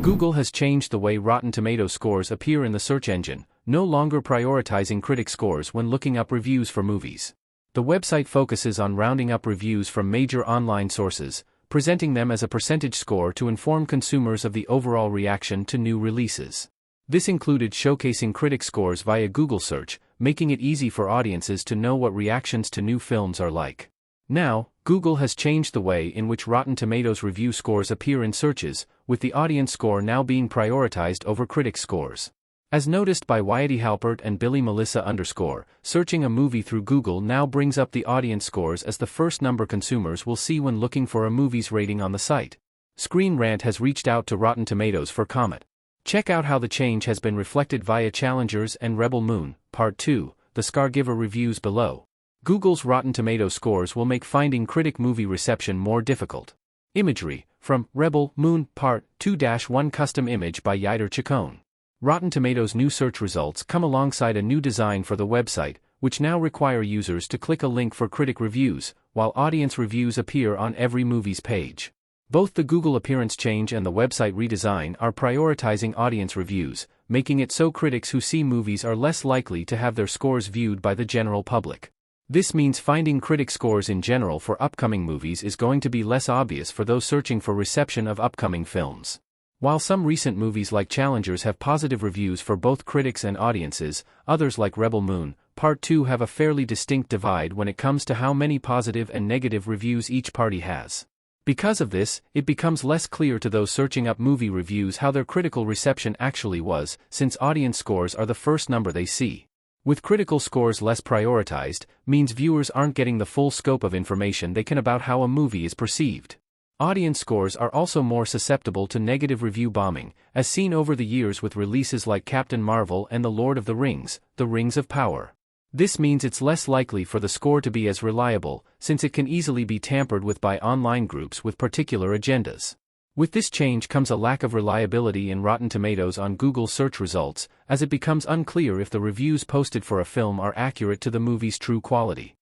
Google has changed the way Rotten Tomatoes scores appear in the search engine, no longer prioritizing critic scores when looking up reviews for movies. The website focuses on rounding up reviews from major online sources, presenting them as a percentage score to inform consumers of the overall reaction to new releases. This included showcasing critic scores via Google search, making it easy for audiences to know what reactions to new films are like. Now, Google has changed the way in which Rotten Tomatoes review scores appear in searches, with the audience score now being prioritized over critic scores. As noticed by Wyatt Halpert and Billy Melissa _, searching a movie through Google now brings up the audience scores as the first number consumers will see when looking for a movie's rating on the site. Screen Rant has reached out to Rotten Tomatoes for comment. Check out how the change has been reflected via Challengers and Rebel Moon, Part 2, the Scargiver reviews below. Google's Rotten Tomatoes scores will make finding critic movie reception more difficult. Imagery, from Rebel Moon, Part 2-1 custom image by Yider Chacon. Rotten Tomatoes' new search results come alongside a new design for the website, which now require users to click a link for critic reviews, while audience reviews appear on every movie's page. Both the Google appearance change and the website redesign are prioritizing audience reviews, making it so critics who see movies are less likely to have their scores viewed by the general public. This means finding critic scores in general for upcoming movies is going to be less obvious for those searching for reception of upcoming films. While some recent movies like Challengers have positive reviews for both critics and audiences, others like Rebel Moon, Part 2 have a fairly distinct divide when it comes to how many positive and negative reviews each party has. Because of this, it becomes less clear to those searching up movie reviews how their critical reception actually was, since audience scores are the first number they see. With critical scores less prioritized, means viewers aren't getting the full scope of information they can about how a movie is perceived. Audience scores are also more susceptible to negative review bombing, as seen over the years with releases like Captain Marvel and The Lord of the Rings, The Rings of Power. This means it's less likely for the score to be as reliable, since it can easily be tampered with by online groups with particular agendas. With this change comes a lack of reliability in Rotten Tomatoes on Google search results, as it becomes unclear if the reviews posted for a film are accurate to the movie's true quality.